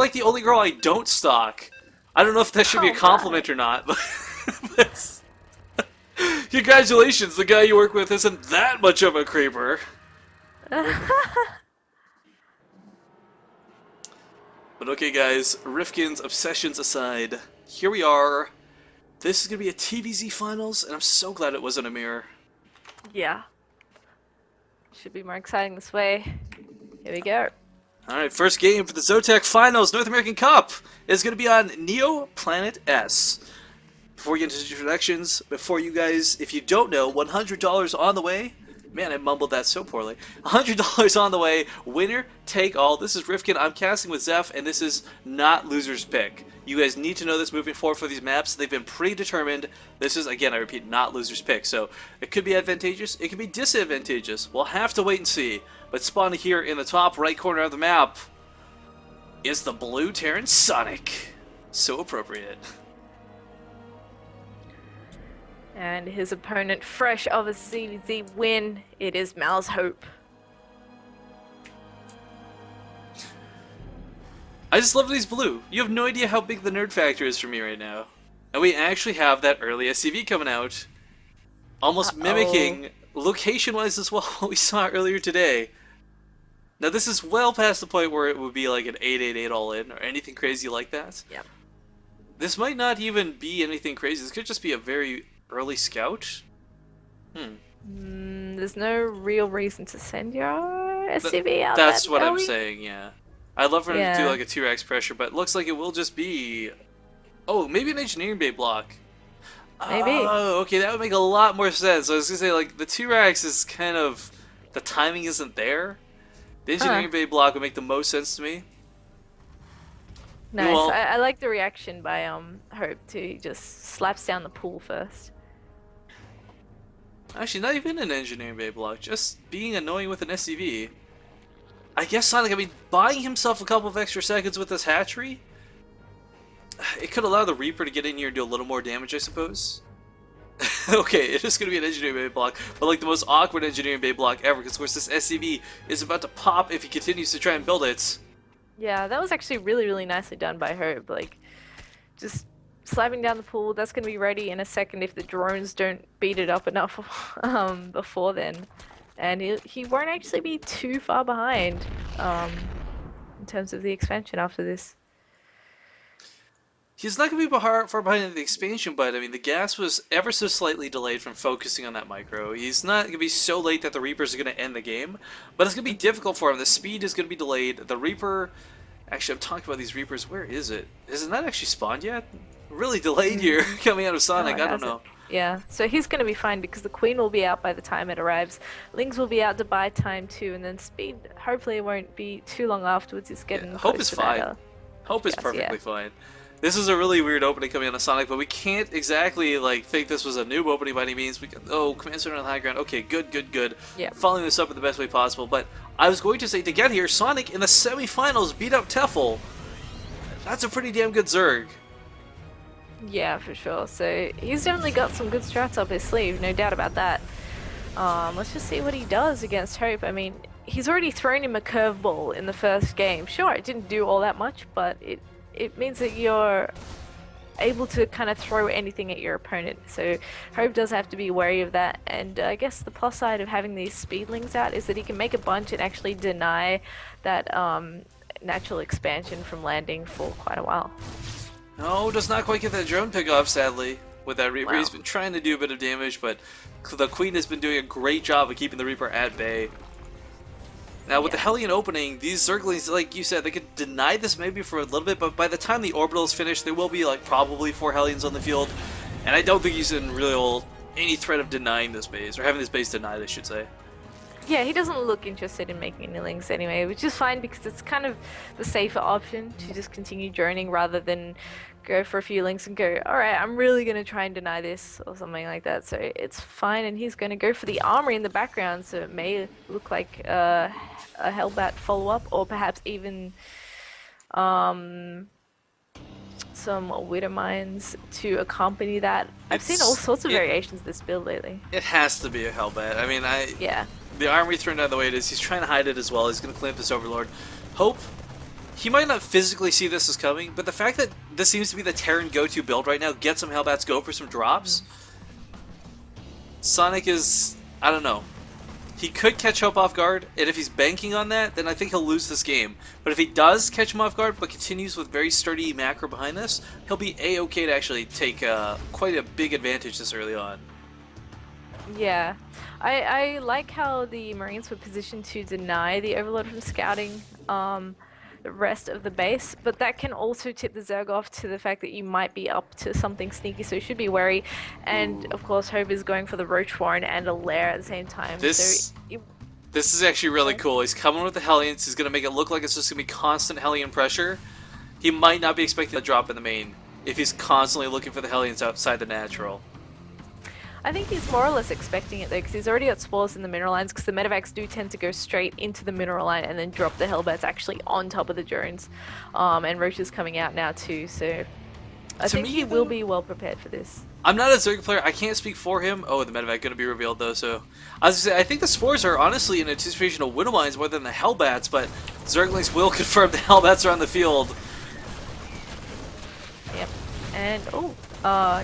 like the only girl I don't stalk. I don't know if that should be a compliment or not, but congratulations, the guy you work with isn't that much of a creeper. But okay guys, Rifkin's obsessions aside, here we are. This is going to be a TVZ finals, and I'm so glad it wasn't a mirror. Yeah. Should be more exciting this way. Here we go. Alright, first game for the ZOTAC finals, North American Cup, is going to be on Neo Planet S. Before we get into introductions, before you guys, if you don't know, $100 on the way. Man, I mumbled that so poorly. $100 on the way. Winner, take all. This is Rifkin. I'm casting with Zeph, and this is not loser's pick. You guys need to know this moving forward for these maps. They've been predetermined. This is, again, I repeat, not loser's pick. So it could be advantageous. It could be disadvantageous. We'll have to wait and see. But spawning here in the top right corner of the map is the blue Terran Sonic. So appropriate. And his opponent, fresh of a CVZ win, it is mouz.HOpe. I just love that he's blue. You have no idea how big the nerd factor is for me right now. And we actually have that early SCV coming out. Almost mimicking, location-wise as well, what we saw earlier today. Now this is well past the point where it would be like an 888 all-in or anything crazy like that. Yeah. This might not even be anything crazy. This could just be a very early scout? There's no real reason to send your SCV out. That's what early. I'm saying, yeah. I'd love for him to do like a T-Rex pressure, but it looks like it will just be... Oh, maybe an engineering bay block. Maybe. Oh, okay, that would make a lot more sense. I was going to say, like, the T-Rex is kind of... The timing isn't there. The engineering bay block would make the most sense to me. Nice. Well, I like the reaction by Hope too. He just slaps down the pool first. Actually, not even an engineering bay block, just being annoying with an SCV. I guess Sonic, I mean, buying himself a couple of extra seconds with this hatchery, it could allow the Reaper to get in here and do a little more damage, I suppose. Okay, it is going to be an engineering bay block, but like the most awkward engineering bay block ever, because of course this SCV is about to pop if he continues to try and build it. Yeah, that was actually really nicely done by Hope. Like, just slapping down the pool, that's going to be ready in a second if the drones don't beat it up enough before then. And he won't actually be too far behind in terms of the expansion after this. He's not going to be far behind in the expansion, but I mean, the gas was ever so slightly delayed from focusing on that micro. He's not going to be so late that the Reapers are going to end the game, but it's going to be difficult for him. The speed is going to be delayed. The Reaper... Actually, I'm talking about these Reapers. Where is it? Is it not actually spawned yet? Really delayed here, coming out of Sonic. No, I don't know. Yeah, so he's going to be fine because the Queen will be out by the time it arrives. Lings will be out to buy time too, and then speed, hopefully it won't be too long afterwards. It's getting Hope is fine. That, Hope is perfectly fine. This is a really weird opening coming out of Sonic, but we can't exactly like think this was a noob opening by any means. Command center on the high ground. Okay, good. Yeah. Following this up in the best way possible. But I was going to say, to get here, Sonic in the semifinals beat up Teffel. That's a pretty damn good Zerg. Yeah, for sure. So he's definitely got some good strats up his sleeve, no doubt about that. Let's just see what he does against Hope. I mean, he's already thrown him a curveball in the first game. Sure, it didn't do all that much, but it means that you're able to kind of throw anything at your opponent. So Hope does have to be wary of that. And I guess the plus side of having these speedlings out is that he can make a bunch and actually deny that natural expansion from landing for quite a while. No, does not quite get that drone pick off, sadly, with that Reaper. Wow. He's been trying to do a bit of damage, but the Queen has been doing a great job of keeping the Reaper at bay. Now, with the Hellion opening, these Zerglings, like you said, they could deny this maybe for a little bit, but by the time the orbital is finished, there will be like probably 4 Hellions on the field, and I don't think he's in real any threat of denying this base, or having this base denied, I should say. Yeah, he doesn't look interested in making any links anyway, which is fine because it's kind of the safer option to just continue droning rather than go for a few links and go, alright, I'm really going to try and deny this or something like that. So it's fine, and he's going to go for the armory in the background, so it may look like a Hellbat follow-up, or perhaps even some Widow Mines to accompany that. I've seen all sorts of variations of this build lately. It has to be a Hellbat. I mean, yeah. The armory thrown down the way it is, he's trying to hide it as well. He's going to claim this Overlord. Hope, he might not physically see this as coming, but the fact that this seems to be the Terran go-to build right now, get some Hellbats, go for some drops. Sonic is, I don't know. He could catch Hope off guard, and if he's banking on that, then I think he'll lose this game. But if he does catch him off guard, but continues with very sturdy macro behind this, he'll be A-okay to actually take quite a big advantage this early on. Yeah. I like how the Marines were positioned to deny the overload from scouting the rest of the base, but that can also tip the Zerg off to the fact that you might be up to something sneaky, so you should be wary. And of course, Hope is going for the Roach Warren and a Lair at the same time. This is actually really cool. He's coming with the Hellions. He's going to make it look like it's just going to be constant Hellion pressure. He might not be expecting a drop in the main if he's constantly looking for the Hellions outside the natural. I think he's more or less expecting it though, because he's already got spores in the mineral lines, because the medevacs do tend to go straight into the mineral line and then drop the Hellbats actually on top of the drones. And Roach is coming out now too, so I think he will be well prepared for this. I'm not a Zerg player, I can't speak for him. Oh, the medevac going to be revealed though, so I was going to say, I think the spores are honestly in anticipation of Widow Mines more than the Hellbats, but Zerglings will confirm the Hellbats are on the field. Yep, and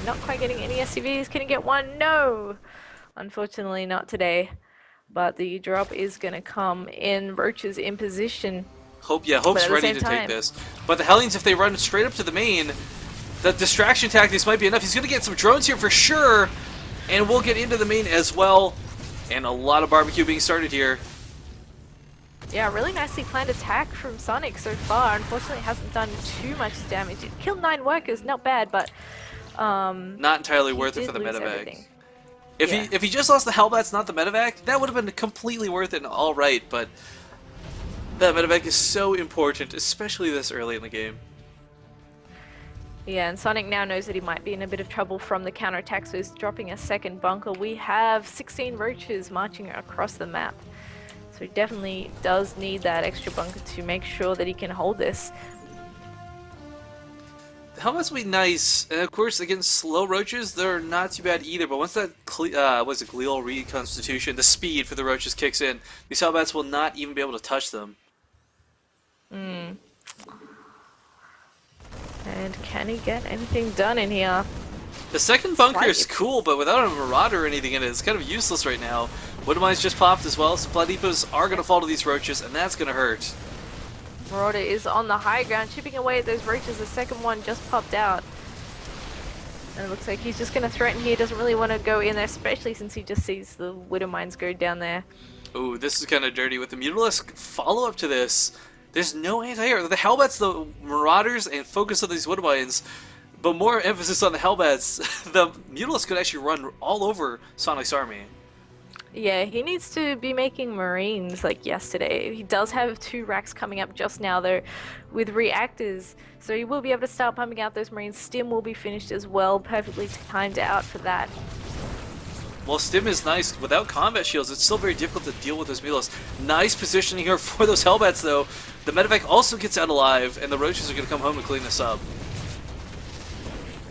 not quite getting any SCVs. Can he get one? No! Unfortunately, not today. But the drop is going to come in. Roach is in position. Hope's ready to take this. But the Hellions, if they run straight up to the main, the distraction tactics might be enough. He's going to get some drones here for sure. And we'll get into the main as well. And a lot of barbecue being started here. Yeah, really nicely planned attack from Sonic so far. Unfortunately, it hasn't done too much damage. It killed 9 workers, not bad, but not entirely worth it for the medevac. If he just lost the Hellbats, not the medevac, that would have been completely worth it and all right. But that medevac is so important, especially this early in the game. Yeah, and Sonic now knows that he might be in a bit of trouble from the counterattack, so he's dropping a second bunker. We have 16 roaches marching across the map, so he definitely does need that extra bunker to make sure that he can hold this. The Hellbats will be nice, and of course against slow roaches, they're not too bad either, but once that glial reconstitution, the speed for the roaches kicks in, these Hellbats will not even be able to touch them. And can he get anything done in here? The second bunker is cool, but without a Marauder or anything in it, it's kind of useless right now. Widow Mines just popped as well, so Platypus are going to fall to these roaches, and that's going to hurt. Marauder is on the high ground, chipping away at those roaches. The second one just popped out. And it looks like he's just going to threaten here. Doesn't really want to go in there, especially since he just sees the Widow Mines go down there. Ooh, this is kind of dirty. With the Mutalisk follow-up to this, there's no anti-air. The Hellbats, the Marauders, and focus on these Widow Mines, but more emphasis on the Hellbats. The Mutalisk could actually run all over Sonic's army. Yeah, he needs to be making Marines like yesterday. He does have 2 racks coming up just now though with reactors, so he will be able to start pumping out those Marines. Stim will be finished as well, perfectly timed out for that. While Stim is nice, without combat shields, it's still very difficult to deal with those Mutalisks. Nice positioning here for those Hellbats though. The medevac also gets out alive, and the roaches are going to come home and clean this up.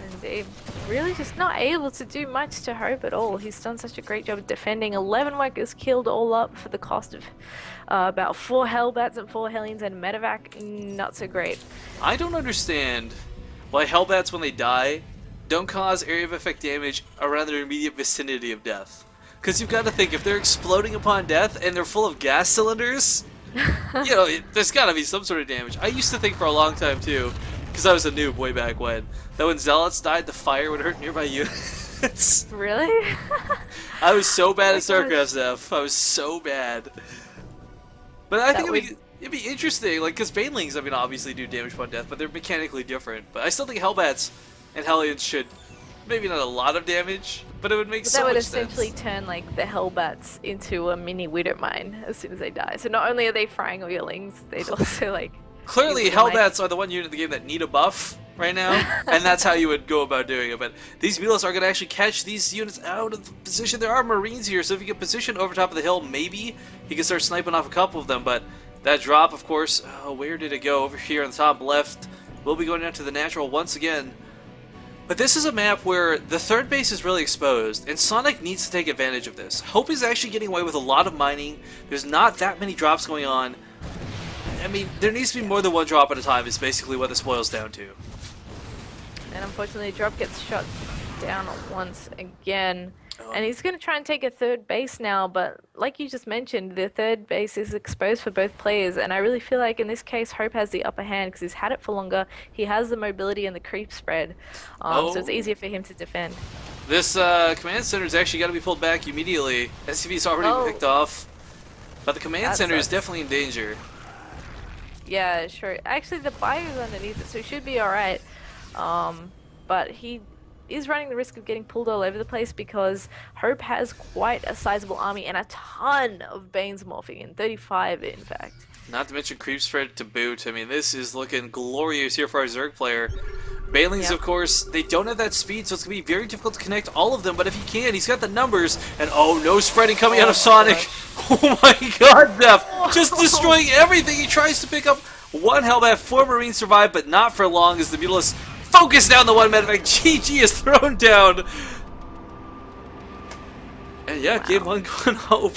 And they're really just not able to do much to Hope at all. He's done such a great job of defending. 11 workers killed all up for the cost of about 4 Hellbats and 4 Hellions and medevac. Not so great. I don't understand why Hellbats, when they die, don't cause area of effect damage around their immediate vicinity of death. Because you've got to think, if they're exploding upon death and they're full of gas cylinders, you know, there's got to be some sort of damage. I used to think for a long time too, because I was a noob way back when, that when Zealots died, the fire would hurt nearby units. Really? I was so bad at StarCraft stuff. I was so bad. But I think it'd be interesting, like, because Banelings, I mean, obviously do damage upon death, but they're mechanically different. But I still think Hellbats and Hellions should, maybe not a lot of damage, but it would make so much sense. That would essentially turn, like, the Hellbats into a mini Widow Mine as soon as they die. So not only are they frying oilings, they'd also, like... Clearly, Hellbats are the one unit in the game that need a buff right now, and that's how you would go about doing it. But these Mutalisks are going to actually catch these units out of the position. There are Marines here, so if you get positioned over top of the hill, maybe he can start sniping off a couple of them. But that drop, of course, where did it go? Over here on the top left. We'll be going down to the natural once again. But this is a map where the third base is really exposed, and Sonic needs to take advantage of this. Hope is actually getting away with a lot of mining. There's not that many drops going on. I mean, there needs to be more than one drop at a time is basically what this boils down to. And unfortunately, drop gets shot down once again. Oh. And he's going to try and take a third base now, but like you just mentioned, the third base is exposed for both players, and I really feel like in this case, Hope has the upper hand because he's had it for longer. He has the mobility and the creep spread, so it's easier for him to defend. This command center is actually got to be pulled back immediately. SCV's already picked off, but the command center is definitely in danger. Yeah, sure. Actually, the Bayou's underneath it, so he should be alright. But he is running the risk of getting pulled all over the place because Hope has quite a sizable army and a ton of Banes morphing in, 35 in fact. Not to mention creep spread to boot. I mean, this is looking glorious here for our Zerg player. Banelings, of course, they don't have that speed, so it's going to be very difficult to connect all of them, but if he can, he's got the numbers, and oh, no spreading coming out of Sonic. Oh my god, Def! Just destroying everything! He tries to pick up one Hellbat, 4 Marines survive, but not for long as the Mutalists focus down the one medevac. GG is thrown down. And yeah, game 1 going Hope.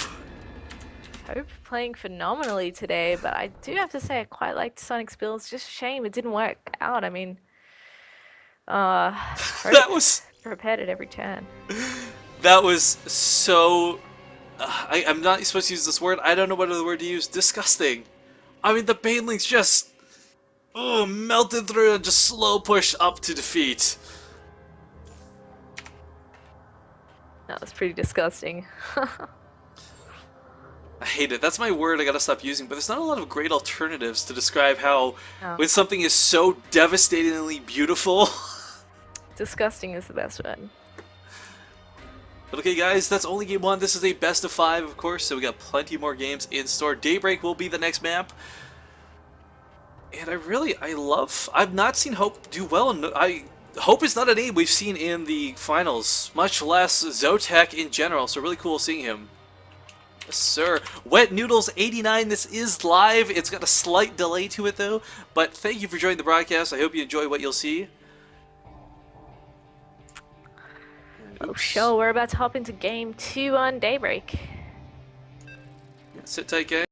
Hope playing phenomenally today, but I do have to say I quite liked Sonic's build. It's just a shame it didn't work out. I mean, that was prepared at every turn. That was so. I'm not supposed to use this word. I don't know what other word to use. Disgusting. I mean, the Banelings just melted through and just slow push up to defeat. That was pretty disgusting. I hate it. That's my word I gotta stop using, but there's not a lot of great alternatives to describe how when something is so devastatingly beautiful. Disgusting is the best word. But okay guys, that's only game 1. This is a best of 5, of course, so we got plenty more games in store. Daybreak will be the next map. And I've not seen Hope do well. Hope is not a name we've seen in the finals, much less ZOTAC in general, so really cool seeing him. Yes, sir. Wet Noodles 89, this is live. It's got a slight delay to it though, but thank you for joining the broadcast. I hope you enjoy what you'll see. Oh, sure, we're about to hop into game 2 on Daybreak. Sit tight, guys.